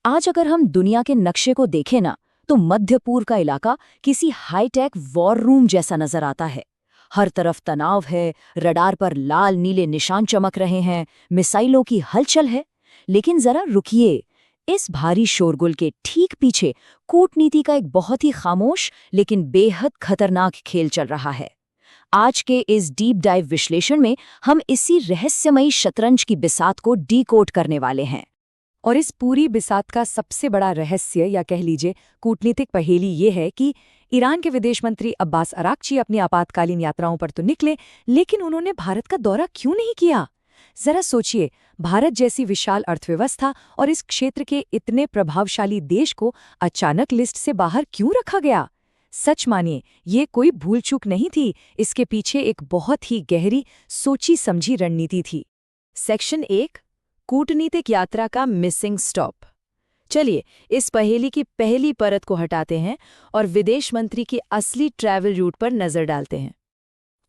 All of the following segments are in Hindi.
आज अगर हम दुनिया के नक्शे को देखें ना, तो मध्य पूर्व का इलाका किसी हाईटेक वॉर रूम जैसा नजर आता है। हर तरफ तनाव है, रडार पर लाल नीले निशान चमक रहे हैं, मिसाइलों की हलचल है। लेकिन जरा रुकिए, इस भारी शोरगुल के ठीक पीछे कूटनीति का एक बहुत ही खामोश लेकिन बेहद खतरनाक खेल चल रहा है। आज के इस डीप डाइव विश्लेषण में हम इसी रहस्यमयी शतरंज की बिसात को डीकोड करने वाले हैं। और इस पूरी बिसात का सबसे बड़ा रहस्य या कह लीजिए कूटनीतिक पहेली ये है कि ईरान के विदेश मंत्री अब्बास अराक्ची अपनी आपातकालीन यात्राओं पर तो निकले, लेकिन उन्होंने भारत का दौरा क्यों नहीं किया? जरा सोचिए, भारत जैसी विशाल अर्थव्यवस्था और इस क्षेत्र के इतने प्रभावशाली देश को अचानक लिस्ट से बाहर क्यों रखा गया? सच मानिए, ये कोई भूल चूक नहीं थी, इसके पीछे एक बहुत ही गहरी सोची समझी रणनीति थी। सेक्शन 1, कूटनीतिक यात्रा का मिसिंग स्टॉप। चलिए इस पहेली की पहली परत को हटाते हैं और विदेश मंत्री के असली ट्रैवल रूट पर नजर डालते हैं।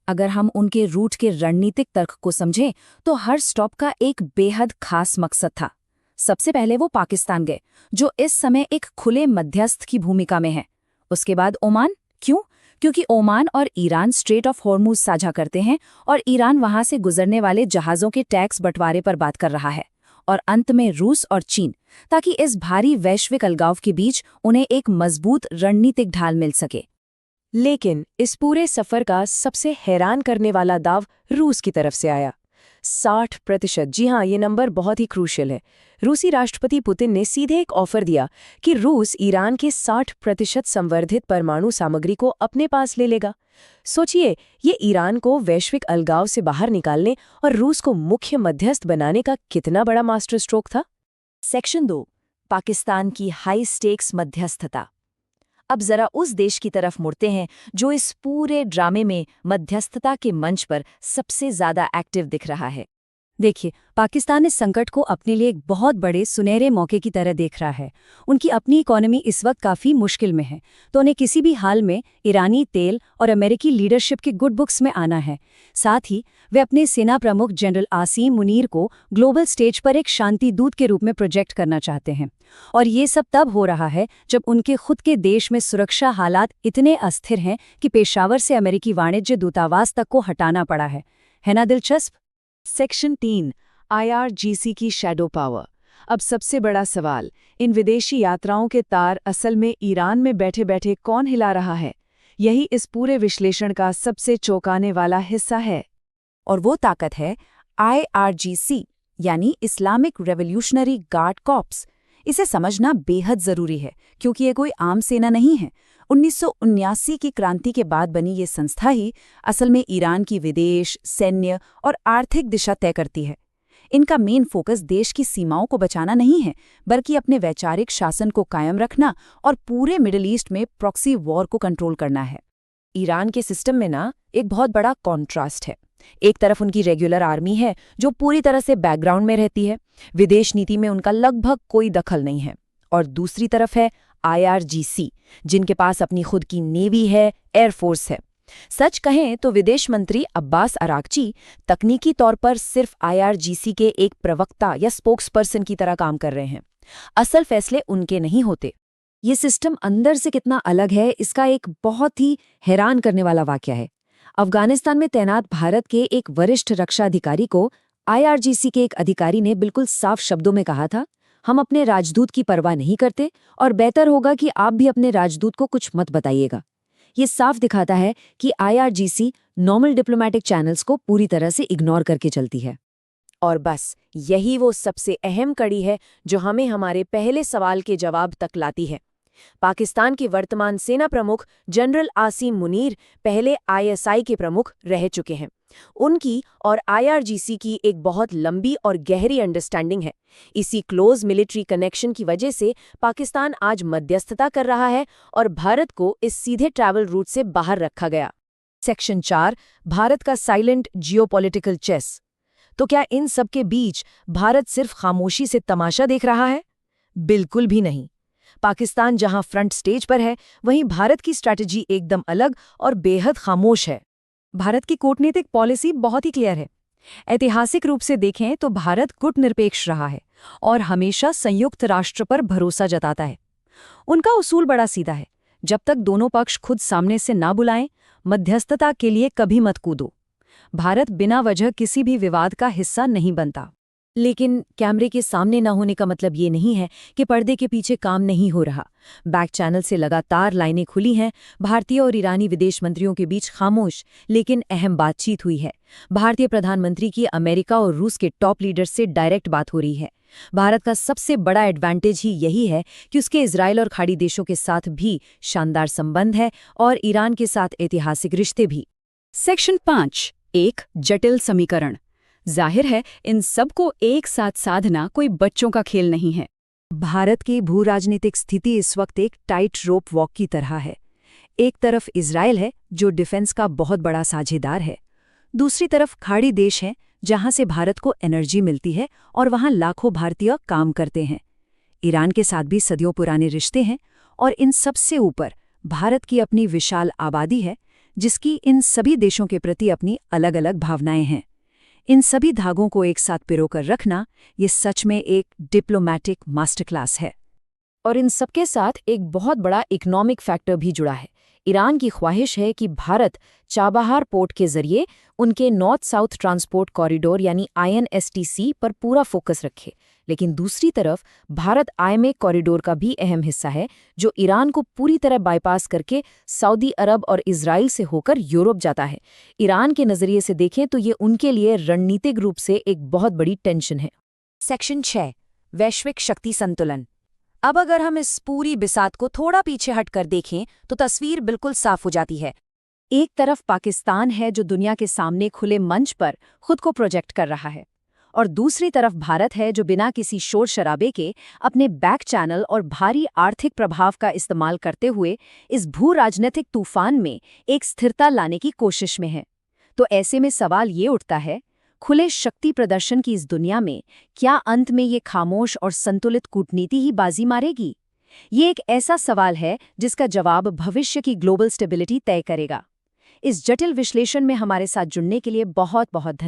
अगर हम उनके रूट के रणनीतिक तर्क को समझें तो हर स्टॉप का एक बेहद खास मकसद था। सबसे पहले वो पाकिस्तान गए, जो इस समय एक खुले मध्यस्थ की भूमिका में है। उसके बाद ओमान। क्यों? क्योंकि ओमान और ईरान स्ट्रेट ऑफ हॉर्मुज साझा करते हैं और ईरान वहां से गुजरने वाले जहाज़ों के टैक्स बंटवारे पर बात कर रहा है। और अंत में रूस और चीन, ताकि इस भारी वैश्विक अलगाव के बीच उन्हें एक मजबूत रणनीतिक ढाल मिल सके। लेकिन इस पूरे सफर का सबसे हैरान करने वाला दाव रूस की तरफ से आया। 60%। जी हाँ, ये नंबर बहुत ही क्रूशियल है। रूसी राष्ट्रपति पुतिन ने सीधे एक ऑफर दिया कि रूस ईरान के 60% संवर्धित परमाणु सामग्री को अपने पास ले लेगा। सोचिए, ये ईरान को वैश्विक अलगाव से बाहर निकालने और रूस को मुख्य मध्यस्थ बनाने का कितना बड़ा मास्टर स्ट्रोक था। सेक्शन 2, पाकिस्तान की हाई स्टेक्स मध्यस्थता। अब जरा उस देश की तरफ मुड़ते हैं जो इस पूरे ड्रामे में मध्यस्थता के मंच पर सबसे ज्यादा एक्टिव दिख रहा है। देखिए, पाकिस्तान इस संकट को अपने लिए एक बहुत बड़े सुनहरे मौके की तरह देख रहा है। उनकी अपनी इकोनॉमी इस वक्त काफ़ी मुश्किल में है, तो उन्हें किसी भी हाल में ईरानी तेल और अमेरिकी लीडरशिप के गुड बुक्स में आना है। साथ ही वे अपने सेना प्रमुख जनरल आसिम मुनीर को ग्लोबल स्टेज पर एक शांति दूत के रूप में प्रोजेक्ट करना चाहते हैं। और ये सब तब हो रहा है जब उनके खुद के देश में सुरक्षा हालात इतने अस्थिर हैं कि पेशावर से अमेरिकी वाणिज्य दूतावास तक को हटाना पड़ा है ना दिलचस्प? सेक्शन 3, IRGC की शैडो पावर। अब सबसे बड़ा सवाल, इन विदेशी यात्राओं के तार असल में ईरान में बैठे बैठे कौन हिला रहा है? यही इस पूरे विश्लेषण का सबसे चौंकाने वाला हिस्सा है। और वो ताकत है IRGC, यानी इस्लामिक रेवोल्यूशनरी गार्ड कॉर्प्स। इसे समझना बेहद जरूरी है, क्योंकि ये कोई आम सेना नहीं है। 1979 की क्रांति के बाद बनी ये संस्था ही असल में ईरान की विदेश, सैन्य और आर्थिक दिशा तय करती है। इनका मेन फोकस देश की सीमाओं को बचाना नहीं है, बल्कि अपने वैचारिक शासन को कायम रखना और पूरे मिडिल ईस्ट में प्रॉक्सी वॉर को कंट्रोल करना है। ईरान के सिस्टम में ना एक बहुत बड़ा कॉन्ट्रास्ट है। एक तरफ उनकी रेगुलर आर्मी है जो पूरी तरह से बैकग्राउंड में रहती है, विदेश नीति में उनका लगभग कोई दखल नहीं है। और दूसरी तरफ है IRGC, जिनके पास अपनी खुद की नेवी है, एयरफोर्स है। सच कहें तो विदेश मंत्री अब्बास अराक्ची तकनीकी तौर पर सिर्फ IRGC के एक प्रवक्ता या स्पोक्सपर्सन की तरह काम कर रहे हैं। असल फैसले उनके नहीं होते। ये सिस्टम अंदर से कितना अलग है, इसका एक बहुत ही हैरान करने वाला वाकया है। अफगानिस्तान में तैनात भारत के एक वरिष्ठ रक्षा अधिकारी को IRGC के एक अधिकारी ने बिल्कुल साफ शब्दों में कहा था, हम अपने राजदूत की परवाह नहीं करते और बेहतर होगा कि आप भी अपने राजदूत को कुछ मत बताइएगा। ये साफ दिखाता है कि IRGC नॉर्मल डिप्लोमेटिक चैनल्स को पूरी तरह से इग्नोर करके चलती है। और बस यही वो सबसे अहम कड़ी है जो हमें हमारे पहले सवाल के जवाब तक लाती है। पाकिस्तान के वर्तमान सेना प्रमुख जनरल आसिम मुनीर पहले ISI के प्रमुख रह चुके हैं। उनकी और IRGC की एक बहुत लंबी और गहरी अंडरस्टैंडिंग है। इसी क्लोज मिलिट्री कनेक्शन की वजह से पाकिस्तान आज मध्यस्थता कर रहा है और भारत को इस सीधे ट्रैवल रूट से बाहर रखा गया। सेक्शन 4, भारत का साइलेंट जियोपॉलिटिकल चेस। तो क्या इन सब के बीच भारत सिर्फ खामोशी से तमाशा देख रहा है? बिल्कुल भी नहीं। पाकिस्तान जहां फ्रंट स्टेज पर है, वहीं भारत की स्ट्रैटेजी एकदम अलग और बेहद खामोश है। भारत की कूटनीतिक पॉलिसी बहुत ही क्लियर है। ऐतिहासिक रूप से देखें तो भारत कूटनिरपेक्ष रहा है और हमेशा संयुक्त राष्ट्र पर भरोसा जताता है। उनका उसूल बड़ा सीधा है, जब तक दोनों पक्ष खुद सामने से ना बुलाएं, मध्यस्थता के लिए कभी मत कूदो। भारत बिना वजह किसी भी विवाद का हिस्सा नहीं बनता। लेकिन कैमरे के सामने न होने का मतलब ये नहीं है कि पर्दे के पीछे काम नहीं हो रहा। बैक चैनल से लगातार लाइनें खुली हैं। भारतीय और ईरानी विदेश मंत्रियों के बीच खामोश लेकिन अहम बातचीत हुई है। भारतीय प्रधानमंत्री की अमेरिका और रूस के टॉप लीडर से डायरेक्ट बात हो रही है। भारत का सबसे बड़ा एडवांटेज ही यही है कि उसके इजराइल और खाड़ी देशों के साथ भी शानदार संबंध है और ईरान के साथ ऐतिहासिक रिश्ते भी। सेक्शन 5, एक जटिल समीकरण। जाहिर है इन सबको एक साथ साधना कोई बच्चों का खेल नहीं है। भारत की भू राजनीतिक स्थिति इस वक्त एक टाइट रोप वॉक की तरह है। एक तरफ इजराइल है जो डिफेंस का बहुत बड़ा साझेदार है, दूसरी तरफ खाड़ी देश है जहां से भारत को एनर्जी मिलती है और वहां लाखों भारतीय काम करते हैं। ईरान के साथ भी सदियों पुराने रिश्ते हैं और इन सबसे ऊपर भारत की अपनी विशाल आबादी है जिसकी इन सभी देशों के प्रति अपनी अलग अलग भावनाएं हैं। इन सभी धागों को एक साथ पिरोकर रखना ये सच में एक डिप्लोमैटिक मास्टर क्लास है। और इन सबके साथ एक बहुत बड़ा इकोनॉमिक फैक्टर भी जुड़ा है। ईरान की ख्वाहिश है कि भारत चाबहार पोर्ट के जरिए उनके नॉर्थ साउथ ट्रांसपोर्ट कॉरिडोर यानी INSTC पर पूरा फोकस रखे। लेकिन दूसरी तरफ भारत IMA कॉरिडोर का भी अहम हिस्सा है जो ईरान को पूरी तरह बाईपास करके सऊदी अरब और इजराइल से होकर यूरोप जाता है। ईरान के नज़रिए से देखें तो ये उनके लिए रणनीतिक रूप से एक बहुत बड़ी टेंशन है। सेक्शन 6, वैश्विक शक्ति संतुलन। अब अगर हम इस पूरी बिसात को थोड़ा पीछे हटकर देखें तो तस्वीर बिल्कुल साफ हो जाती है। एक तरफ पाकिस्तान है जो दुनिया के सामने खुले मंच पर खुद को प्रोजेक्ट कर रहा है और दूसरी तरफ भारत है जो बिना किसी शोर शराबे के अपने बैक चैनल और भारी आर्थिक प्रभाव का इस्तेमाल करते हुए इस भू राजनीतिक तूफान में एक स्थिरता लाने की कोशिश में है। तो ऐसे में सवाल ये उठता है, खुले शक्ति प्रदर्शन की इस दुनिया में क्या अंत में ये खामोश और संतुलित कूटनीति ही बाजी मारेगी? ये एक ऐसा सवाल है जिसका जवाब भविष्य की ग्लोबल स्टेबिलिटी तय करेगा। इस जटिल विश्लेषण में हमारे साथ जुड़ने के लिए बहुत बहुत धन्यवाद।